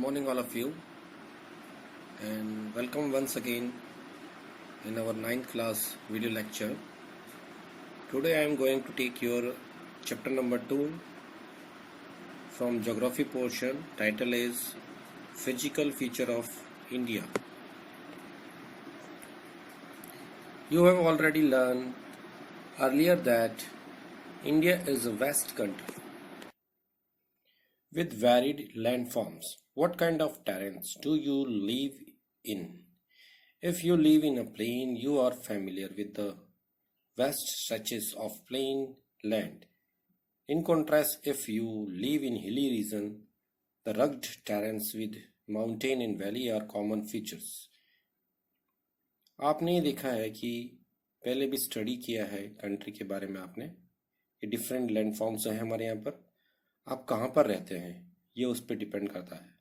morning, all of you, and welcome once again in our 9th class video lecture. Today I am going to take your chapter number 2 from geography portion. Title is Physical Feature of India. You have already learned earlier that India is a vast country with varied landforms. What kind of terrains do you live in? If you live in a plain, you are familiar with the vast stretches of plain land. In contrast, if you live in hilly region, the rugged terrains with mountain and valley are common features. आपने देखा है कि पहले भी study किया है country के बारे में आपने ये डिफरेंट लैंड फॉर्म्स हैं हमारे यहाँ पर. आप कहाँ पर रहते हैं ये उस पर डिपेंड करता है.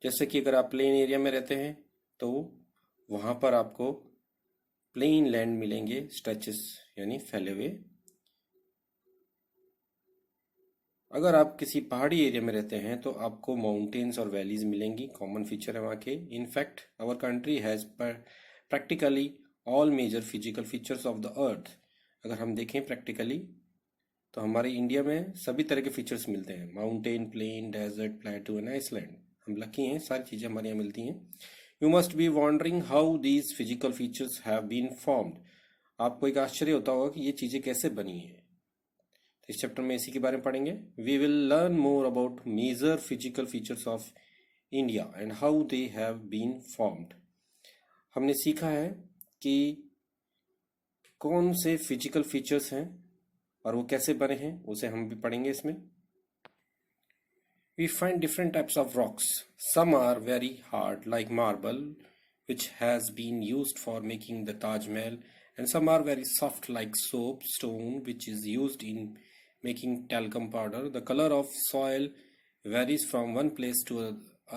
जैसे कि अगर आप प्लेन एरिया में रहते हैं तो वहाँ पर आपको प्लेन लैंड मिलेंगे, स्ट्रेचेस यानी फैले हुए. अगर आप किसी पहाड़ी एरिया में रहते हैं तो आपको माउंटेन्स और वैलीज मिलेंगी, कॉमन फीचर है वहाँ के. In fact our country has practically all major physical features of the earth. अगर हम देखें प्रैक्टिकली तो हमारे इंडिया में सभी तरह के फीचर्स मिलते हैं. Mountain, plain, desert, plateau and island. हम लकी हैं, सारी चीज़ें हमारे यहाँ मिलती हैं. You must be wondering how these physical features have been formed. आपको एक आश्चर्य होता होगा कि ये चीज़ें कैसे बनी हैं. तो इस चैप्टर में इसी के बारे में पढ़ेंगे. We will learn more about major physical features of India and how they have been formed. हमने सीखा है कि कौन से फिजिकल फीचर्स हैं और वो कैसे बने हैं, उसे हम भी पढ़ेंगे इसमें. We find different types of rocks. Some are very hard like marble, which has been used for making the Taj Mahal, and some are very soft like soapstone, which is used in making talcum powder. The color of soil varies from one place to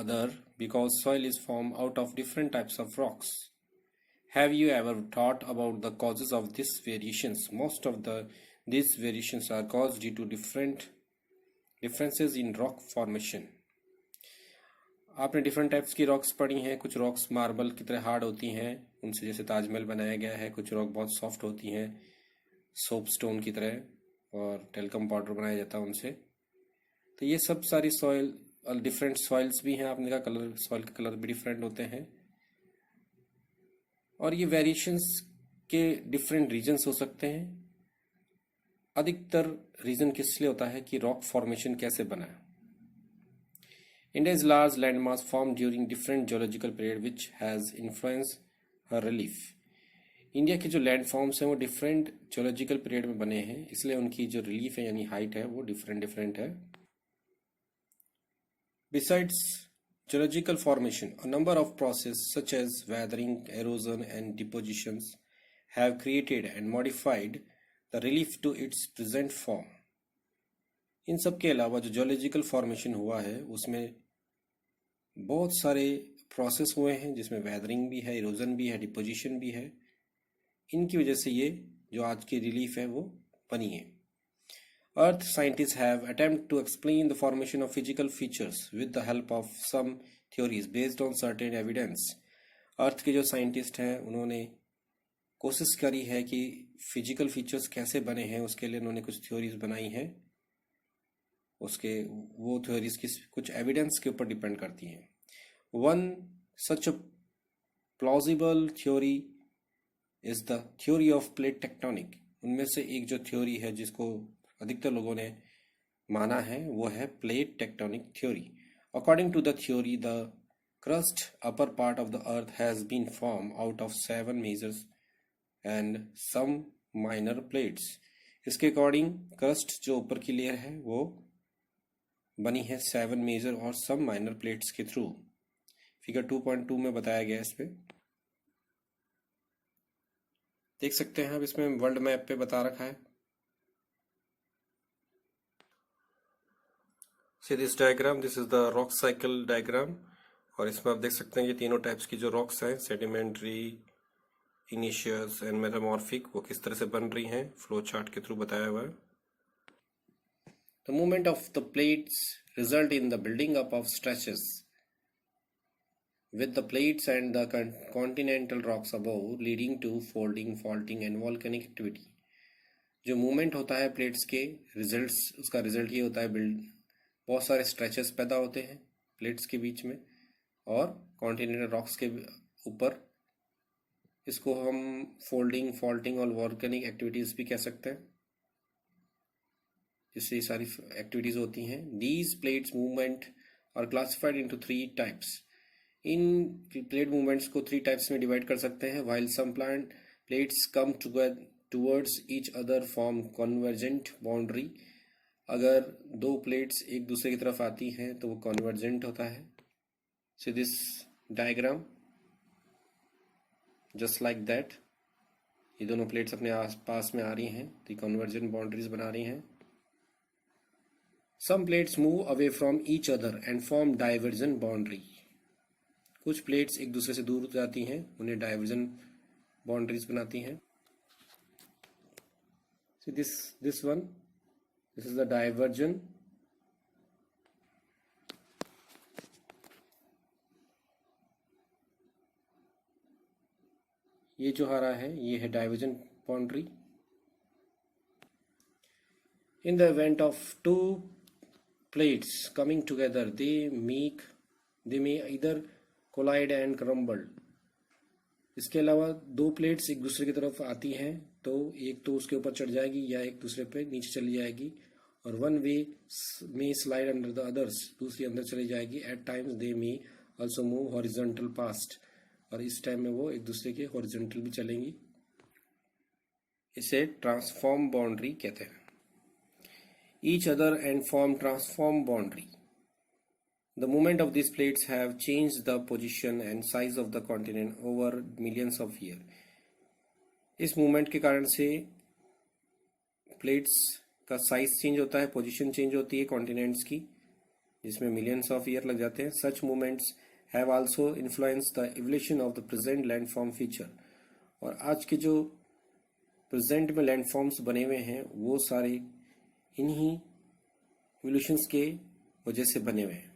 other because soil is formed out of different types of rocks. Have you ever thought about the causes of these variations? Most of these variations are caused due to differences in rock formation. आपने different types की rocks पढ़ी हैं. कुछ rocks marble की तरह hard होती हैं, उनसे जैसे ताजमहल बनाया गया है. कुछ रॉक बहुत सॉफ्ट होती हैं, सोप स्टोन की तरह, और टेल्कम पाउडर बनाया जाता है उनसे. तो ये सब सारी सॉइल, डिफरेंट सॉइल्स भी हैं. आपने कहा कलर, सॉइल के कलर भी डिफरेंट होते हैं. और ये वेरिएशंस के डिफरेंट रीजन्स हो सकते हैं. अधिकतर रीजन किस लिए होता है कि रॉक फॉर्मेशन कैसे बना है. India is large land mass form during different geological period which has influence her relief. India के जो लैंड फॉर्म्स हैं वो डिफरेंट जियोलॉजिकल पीरियड में बने हैं, इसलिए उनकी जो रिलीफ है यानी हाइट है वो डिफरेंट है. Besides geological formation, a number of processes such as weathering, erosion and depositions have created and modified the relief to its present form. इन सब के अलावा जो जियोलॉजिकल फॉर्मेशन हुआ है उसमें बहुत सारे प्रोसेस हुए हैं, जिसमें वेदरिंग भी है, इरोजन भी है, डिपोजिशन भी है. इनकी वजह से ये जो आज की रिलीफ है वो बनी है. Earth scientists have attempted to explain the formation of physical features with the help of some theories based on certain evidence. अर्थ के जो साइंटिस्ट हैं उन्होंने कोशिश करी है कि फिजिकल फीचर्स कैसे बने हैं, उसके लिए उन्होंने कुछ थ्योरीज बनाई हैं. उसके वो थ्योरीज की कुछ एविडेंस के ऊपर डिपेंड करती हैं. One such a plausible theory is the theory of plate tectonic. उनमें से एक जो थ्योरी है जिसको अधिकतर लोगों ने माना है वो है plate tectonic theory. According to the theory the crust upper part of the earth has been form out of 7 majors and some minor plates. इसके अकॉर्डिंग क्रस्ट जो ऊपर की लेयर है वो बनी है 7 मेजर और सम माइनर प्लेट्स के थ्रू. फिगर 2.2 में बताया गया. इस पे देख सकते हैं आप, इसमें वर्ल्ड मैप पे बता रखा है. See this diagram, this is the rock cycle diagram. और इसमें आप देख सकते हैं ये तीनों टाइप्स की जो रॉक्स हैं, सेडिमेंट्री, इनिशियस एंड मेटामॉर्फिक, वो किस तरह से बन रही हैं, फ्लो चार्ट के थ्रू बताया हुआ है. The movement of the plates result in the building up of stretches with the plates and the continental rocks above leading to folding, faulting and volcanic activity. जो मूवमेंट होता है plates के results, उसका result ये होता है बहुत सारे स्ट्रेचेस पैदा होते हैं प्लेट्स के बीच में और कॉन्टिनेंटल रॉक्स के ऊपर. इसको हम फोल्डिंग, फॉल्टिंग और वॉल्केनिक एक्टिविटीज भी कह सकते हैं, जिससे ये सारी एक्टिविटीज होती हैं. These plates movement are classified into 3 types. इन प्लेट मूवमेंट्स को 3 टाइप्स में डिवाइड कर सकते हैं. While some plates come together towards each other form convergent boundary. अगर 2 प्लेट्स एक दूसरे की तरफ आती हैं तो वो कन्वर्जेंट होता है. So this diagram just like that, ये दोनों प्लेट्स अपने आस पास में आ रही हैं तो कन्वर्जेंट बाउंड्रीज बना रही हैं. Some plates move away from each other and form divergent boundary. कुछ प्लेट्स एक दूसरे से दूर जाती हैं, उन्हें डाइवर्जेंट बाउंड्रीज बनाती हैं. See this one, this is the diversion. ये जो आ रहा है ये है diversion boundary. In the event of 2 plates coming together, they may either collide and crumble. इसके अलावा 2 प्लेट्स एक दूसरे की तरफ आती हैं तो एक तो उसके ऊपर चढ़ जाएगी या एक दूसरे पे नीचे चली जाएगी. और one way may slide under the others, दूसरी अंदर चली जाएगी. At times they may also move horizontal past, और इस टाइम में वो एक दूसरे के हॉरिजॉन्टल भी चलेंगी. इसे ट्रांसफॉर्म बाउंड्री कहते हैं. Each other and form transform boundary. The movement of these plates have changed the position and size of the continent over millions of years. इस मूवमेंट के कारण से प्लेट्स का साइज चेंज होता है, पोजीशन चेंज होती है कॉन्टिनेंट्स की, जिसमें मिलियंस ऑफ ईयर लग जाते हैं. Such movements have also influenced the evolution of the present landform feature. और आज के जो प्रेजेंट में लैंडफॉर्म्स बने हुए हैं वो सारे इन्हीं इवोल्यूशंस के वजह से बने हुए हैं.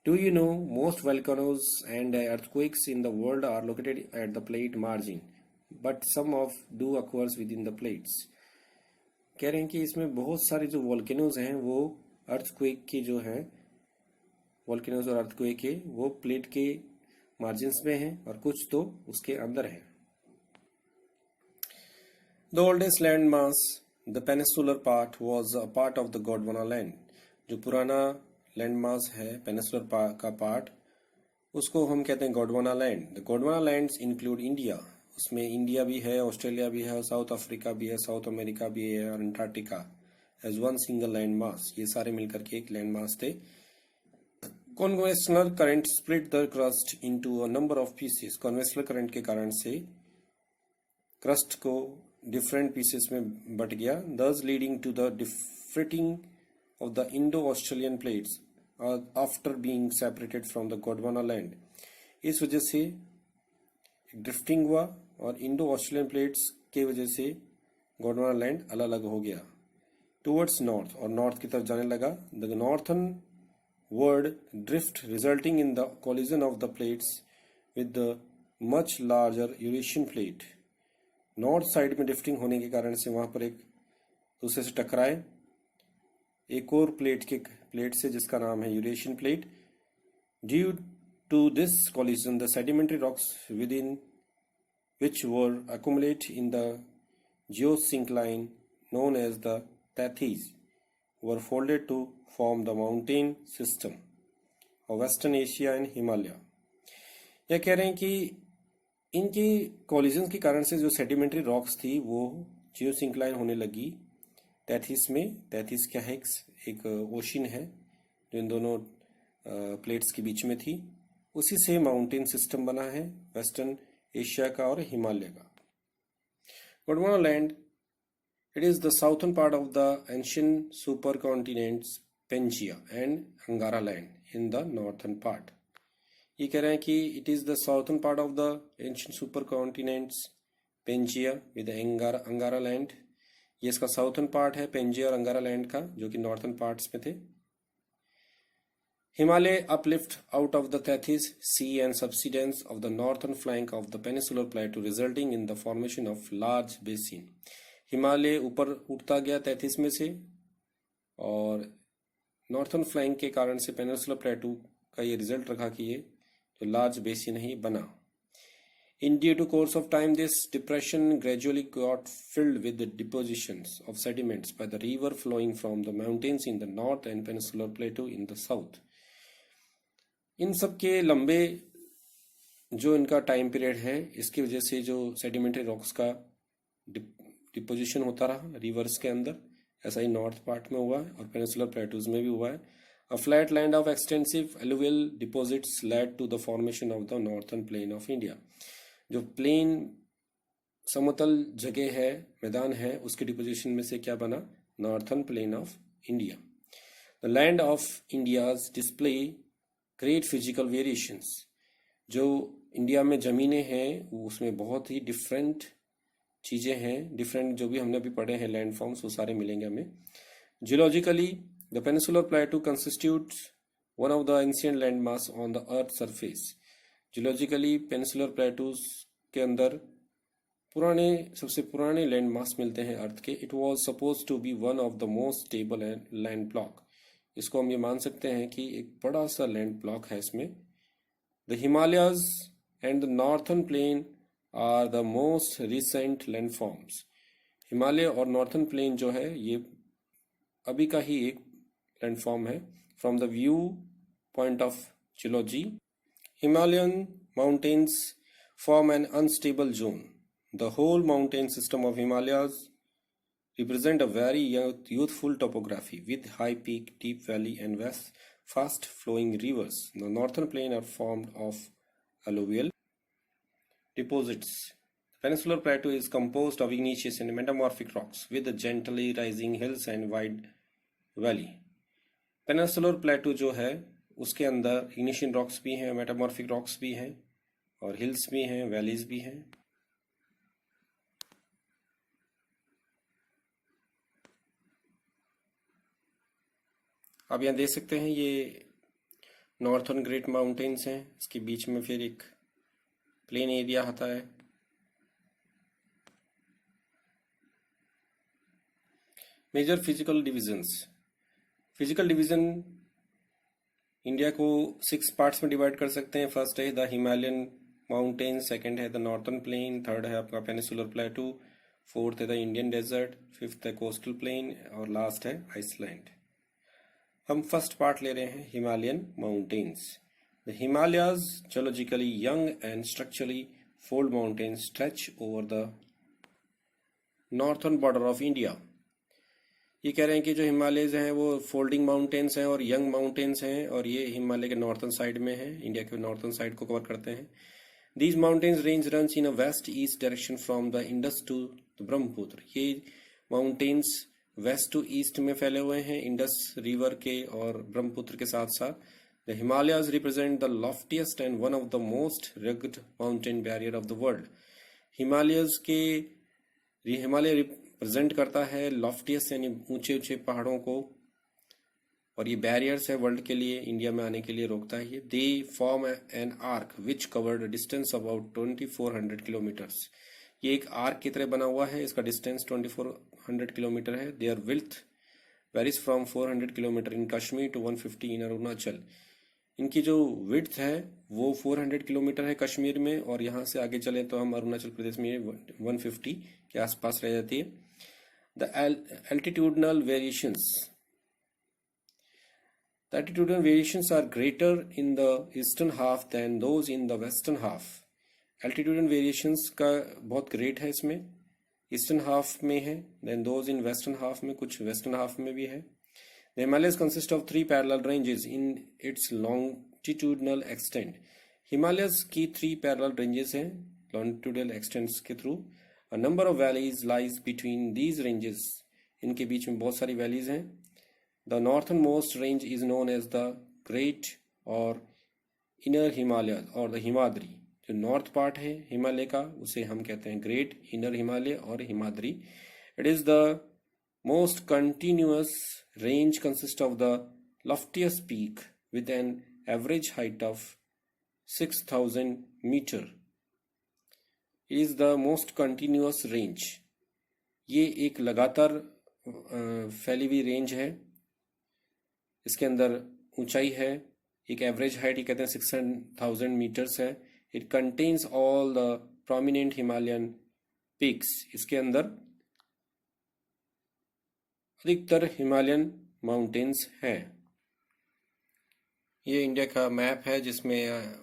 Do you know most volcanoes and earthquakes in the world are located at the plate margin, but some of do occurs within the plates. कह रहे हैं कि इसमें बहुत सारे जो वॉल्केनोज हैं वो अर्थक्वेक के जो हैं, वॉल्केनोज और अर्थक्वेक के वो प्लेट के मार्जिन्स में हैं और कुछ तो उसके अंदर हैं. The oldest land mass, the peninsular part, was a part of the Gondwana land. जो पुराना लैंड मास है पेनिसुलर का पार्ट, उसको हम कहते हैं Gondwana land. The Gondwana lands include India. उसमें इंडिया भी है, ऑस्ट्रेलिया भी है, साउथ अफ्रीका भी है, साउथ अमेरिका भी है और Antarctica as one single land mass. ये सारे मिलकर के एक लैंड मास थे. Conventional current split the crust into a number of pieces. Conventional current के कारण से क्रस्ट को डिफरेंट पीसेस में बट गया, thus leading to the diffrating of the Indo-Australian plates after being separated from the Gondwana land. इस वजह से ड्रिफ्टिंग हुआ और इंडो ऑस्ट्रेलियन प्लेट्स के वजह से गोंडवाना लैंड अलग अलग हो गया. टुवर्ड्स नॉर्थ, और नॉर्थ की तरफ जाने लगा. The northern word drift resulting in the collision of the plates with the much larger Eurasian plate. North side में ड्रिफ्टिंग होने के कारण से वहां पर एक दूसरे से टकराए एक और प्लेट से जिसका नाम है Eurasian plate. Due to this collision the sedimentary rocks within which were accumulate in the geosyncline known as the Tethys were folded to form the mountain system of Western Asia and Himalaya. यह कह रहे हैं कि इनकी collision के कारण से जो सेडिमेंट्री रॉक्स थी वो जियोसिंक्लाइन होने लगी तैथीस में. तैथीस क्या है, एक ओशन है जो इन दोनों प्लेट्स के बीच में थी. उसी से माउंटेन सिस्टम बना है वेस्टर्न एशिया का और हिमालय का. Gondwana land, it is the southern part of the ancient super continents Pangaea and Angara land in the northern part. ये कह रहे हैं कि it is the southern part of the ancient super continents Pangaea with Angara land ये इसका southern part है, पेंजे और अंगारा लैंड का, जो कि नॉर्थर्न पार्ट्स में थे। Himalaya uplift out of the Tethys Sea and subsidence of the northern flank of the peninsular plateau, resulting in the formation of large basin. Himalaya ऊपर उठता गया तैतीस में से और नॉर्थर्न फ्लैंक के कारण से पेनिनसुलर प्लेटू का ये रिजल्ट रखा कि ये जो लार्ज बेसिन ही बना। In due to course of time, this depression gradually got filled with the depositions of sediments by the river flowing from the mountains in the north and peninsular plateau in the south. इन सब के लंबे जो इनका time period है, इसकी वजह से जो सेडिमेंट्री रॉक्स का डिपोजिशन होता रहा रिवर्स के अंदर, ऐसा ही नॉर्थ पार्ट में हुआ है और पेनिनसुलर प्लेटूज में भी हुआ है। A flat land of extensive alluvial deposits led to the formation of the northern plain of India. जो प्लेन समतल जगह है, मैदान है, उसके डिपोजिशन में से क्या बना? Northern plain of India. The land of India's display great physical variations. जो इंडिया में ज़मीनें हैं उसमें बहुत ही डिफरेंट चीज़ें हैं, डिफरेंट जो भी हमने अभी पढ़े हैं लैंड फॉर्म्स वो सारे मिलेंगे हमें। Geologically the peninsular प्लेटू constitutes one of the ancient land mass on the earth surface. Geologically peninsular plateaus के अंदर सबसे पुराने लैंड मास मिलते हैं अर्थ के। It was suppose to be one of the most stable land block. इसको हम ये मान सकते हैं कि एक बड़ा सा लैंड ब्लॉक है इसमें। The Himalayas and the northern plain are the most recent land forms. Himalaya और नॉर्थर्न प्लेन जो है ये अभी का ही एक लैंड फॉर्म है। From the view point of geology, Himalayan mountains form an unstable zone. The whole mountain system of Himalayas represent a very youthful topography with high peak, deep valley and fast flowing rivers. The northern plain are formed of alluvial deposits. The peninsular plateau is composed of igneous and metamorphic rocks with gently rising hills and wide valley. Peninsular plateau जो है उसके अंदर igneous rocks भी हैं, metamorphic rocks भी हैं और hills भी हैं, valleys भी हैं। आप यहाँ देख सकते हैं ये नॉर्थर्न ग्रेट माउंटेन्स हैं, इसके बीच में फिर एक प्लेन एरिया आता है। Major physical divisions. Physical division India को 6 पार्ट्स में डिवाइड कर सकते हैं। फर्स्ट है द हिमालयन माउंटेन, सेकंड है द नॉर्थर्न प्लेन, थर्ड है आपका पेनिनसुलर प्लेटू, फोर्थ है द इंडियन डेजर्ट, फिफ्थ है कोस्टल प्लेन और लास्ट है आइसलैंड। हम फर्स्ट पार्ट ले रहे हैं Himalayan mountains. The Himalayas geologically young and structurally fold mountains stretch over the northern border of India. ये कह रहे हैं कि जो हिमालयज हैं वो फोल्डिंग माउंटेन्स हैं और यंग माउंटेन्स हैं और ये हिमालय के नॉर्थर्न साइड में है, इंडिया के नॉर्थर्न साइड को कवर करते हैं। These mountains range runs in a west east direction from the Indus to the Brahmaputra. ये माउंटेन्स वेस्ट टू ईस्ट में फैले हुए हैं इंडस रिवर के और ब्रह्मपुत्र के साथ साथ। The Himalayas represent the loftiest and one of the most rugged mountain barrier of the world. Himalaya represent करता है लॉफ्टीएस्ट यानी ऊंचे ऊंचे पहाड़ों को और ये बैरियर्स है वर्ल्ड के लिए, इंडिया में आने के लिए रोकता है ये। They form an arc which covered distance about 2400 kilometres. ये एक आर्क की तरह बना हुआ है, इसका डिस्टेंस 2400 किलोमीटर है। Their width varies from 400 kilometre in Kashmir to 150 in Arunachal. इनकी जो विड्थ है वो 400 किलोमीटर है कश्मीर में और यहाँ से आगे चले तो हम अरुणाचल प्रदेश में 150 के आसपास रह जाती है। The altitudinal variations. The altitudinal variations are greater in the eastern half than those in the western half. Altitudinal variations का बहुत great है इसमें, ईस्टर्न हाफ में है, then those in western half में, कुछ वेस्टर्न हाफ में भी है। The Himalayas consist of 3 parallel ranges in its longitudinal extent. Himalayas की 3 पैरेलल रेंजेस हैं लॉन्गिट्यूडनल एक्सटेंट्स के through. A number of valleys lies between these ranges. इनके बीच में बहुत सारी वैलीज हैं। The northern most range is known as the great और इनर हिमालय और द हिमाद्री। जो नॉर्थ पार्ट है हिमालय का उसे हम कहते हैं ग्रेट, इनर हिमालय और Himadri. It is the most continuous range consists of the loftiest peak with an average height of 6000 meter. It is the most continuous range. ये एक लगातार फैली हुई रेंज है. इसके अंदर ऊंचाई है, एक एवरेज हाइट ये कहते हैं 6000 मीटर्स है. It contains all the prominent Himalayan peaks. इसके अंदर अधिकतर हिमालयन माउंटेन्स है. ये इंडिया का मैप है जिसमें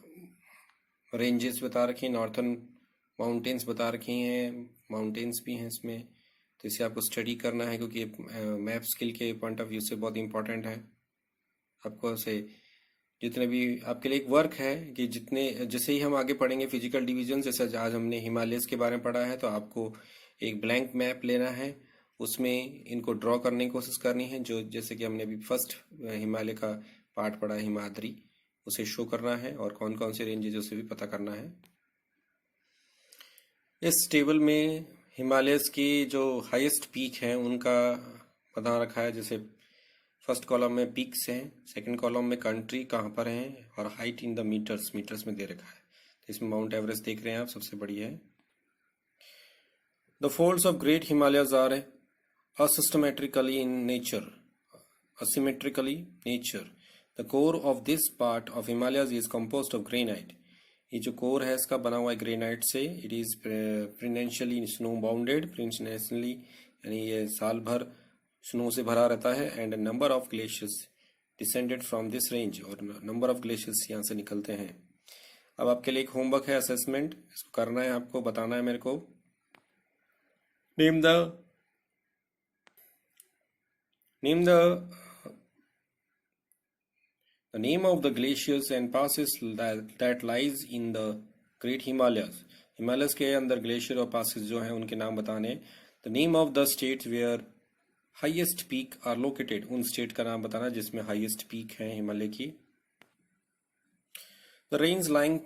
रेंजेस बता रखी हैं, नॉर्थन माउंटेन्स बता रखी हैं, माउंटेन्स भी हैं इसमें. तो इसे आपको स्टडी करना है क्योंकि मैप स्किल के पॉइंट ऑफ व्यू से बहुत इंपॉर्टेंट है. आपको से जितने भी आपके लिए एक वर्क है कि जैसे ही हम आगे पढ़ेंगे फिजिकल डिवीजन, जैसे आज हमने हिमालयस के बारे में पढ़ा है, तो आपको एक ब्लैंक मैप लेना है, उसमें इनको ड्रॉ करने की कोशिश करनी है. जो जैसे कि हमने अभी फर्स्ट हिमालय का पार्ट पढ़ा है हिमाद्री, उसे शो करना है और कौन कौन से रेंजेज उसे भी पता करना है. इस टेबल में हिमालयस की जो हाईएस्ट पीक हैं उनका बता रखा है. जैसे फर्स्ट कॉलम में पीक्स हैं, सेकंड कॉलम में कंट्री कहाँ पर हैं और हाइट इन द मीटर्स में दे रखा है. तो इसमें माउंट एवरेस्ट देख रहे हैं आप, सबसे बड़ी है. The folds of great Himalayas are asymmetrically in nature. The core of this part of Himalayas is composed of granite. ये जो कोर है इसका बना हुआ है ग्रेनाइट से. It is perennially snow bounded. Perennially यानी ये साल भर स्नो से भरा रहता है. And number of glaciers descended from this range. और नंबर ऑफ ग्लेशियर्स यहाँ से निकलते हैं. अब आपके लिए एक होमवर्क है असेसमेंट. इसको करना है, आपको बताना है मेरे को. Name the name of the glaciers and passes that lies in the Great Himalayas. Himalayas के अंदर ग्लेशियर और पासेस जो हैं उनके नाम बताने. The name of the states where highest peak are located. उन स्टेट का नाम बताना जिसमें हाईएस्ट पीक है हिमालय की. The range lying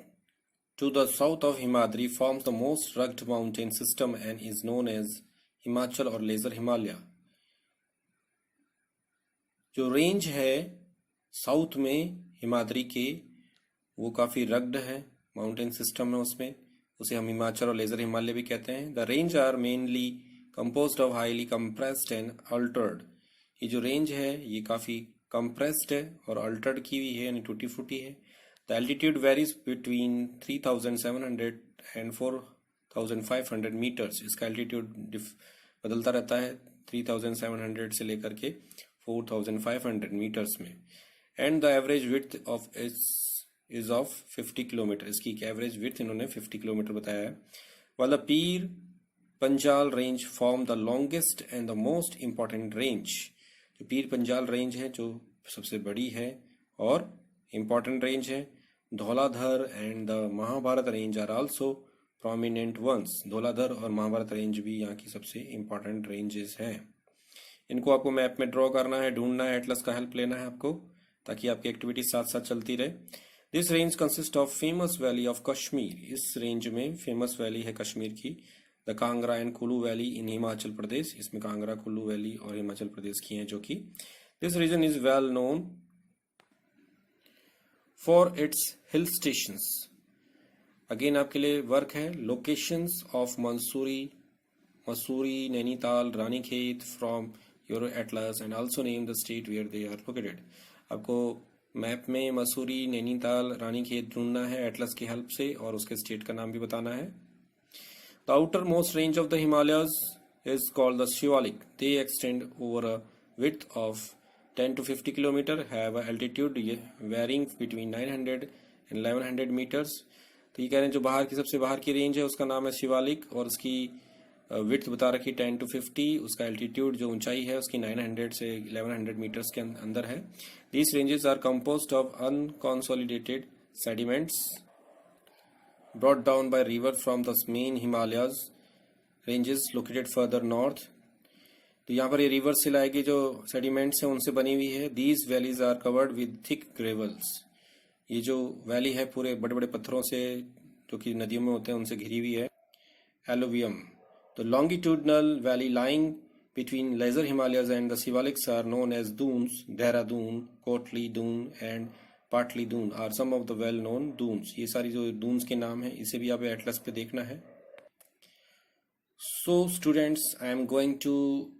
to the south of Himadri forms the most rugged mountain system and is known as Himachal or Lesser Himalaya. जो range है south में हिमाद्री के, वो काफ़ी रग्ड है, माउंटेन सिस्टम है उसमें. उसे हम हिमाचल और लेजर हिमालय भी कहते हैं. The range are mainly composed of highly compressed and altered. ये जो रेंज है ये काफ़ी कंप्रेस्ड है और अल्टर्ड की हुई है, यानी टूटी फूटी है. The altitude varies between 3700 and 4500 metres. इसका एल्टीट्यूड बदलता रहता है 3700 से लेकर के 4500 मीटर्स में. And the average width of is of 50 kilometre. इसकी एवरेज विड्थ इन्होंने 50 किलोमीटर बताया है. वाल the Pir Panjal range form the longest and the most important range. जो पीर पंजाल रेंज है जो सबसे बड़ी है और इम्पॉर्टेंट रेंज है. Dhauladhar and the Mahabharat range are also prominent ones. Dhauladhar और महाभारत रेंज भी यहाँ की सबसे इम्पॉर्टेंट रेंजेस हैं. इनको आपको मैप में ड्रॉ करना है, ढूंढना है, एटलस का हेल्प लेना है आपको, ताकि आपकी एक्टिविटी साथ साथ चलती रहे. This range consist of famous valley of Kashmir. इस रेंज में फेमस वैली है कश्मीर की. The Kangra and Kullu valley in Himachal Pradesh. इसमें कांगड़ा, कुल्लू वैली और हिमाचल प्रदेश की हैं जो कि. This region is well known for its hill stations. Again आपके लिए वर्क है. Locations of Mussoorie, Nainital, Ranikhet from your atlas and also name the state where they are located. आपको मैप में मसूरी, नैनीताल, रानीखेत ढूंढना है एटलस की हेल्प से और उसके स्टेट का नाम भी बताना है. The outer most range of the Himalayas is called the Shivalik. They extend over a width of 10 to 50 kilometre, have altitude varying between 900 and 1100 metres. तो ये कह रहे हैं जो बाहर की सबसे बाहर की रेंज है उसका नाम है शिवालिक और उसकी विड्थ बता रखी 10 to 50. उसका एल्टीट्यूड जो ऊंचाई है उसकी 900 से 1100 मीटर्स के अंदर है. These ranges are composed of unconsolidated sediments brought down by river from the main Himalayas ranges located further north. तो यहाँ पर ये रिवर से लाए गए जो सेडिमेंट्स हैं उनसे बनी हुई है. These valleys are covered with thick gravels. ये जो वैली है पूरे बड़े बड़े पत्थरों से जो कि नदियों में होते हैं उनसे घिरी हुई है. Alluvium. The longitudinal valley lying between Lesser Himalayas and the Shivaliks are known as dunes. Dehradun, Kotli Dun and Patli Dun are some of the well-known dunes. ये सारी जो dunes के नाम हैं इसे भी आप एटलस पे देखना है. So students, I am going to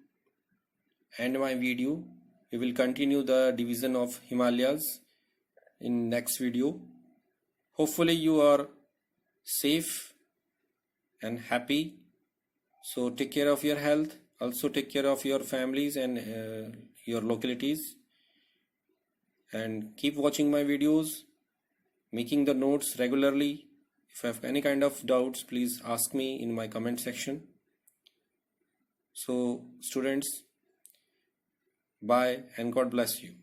end my video. We will continue the division of Himalayas in next video. Hopefully you are safe and happy. So take care of your health. Also take care of your families and your localities. And keep watching my videos, making the notes regularly. If you have any kind of doubts, please ask me in my comment section. So students, bye and God bless you.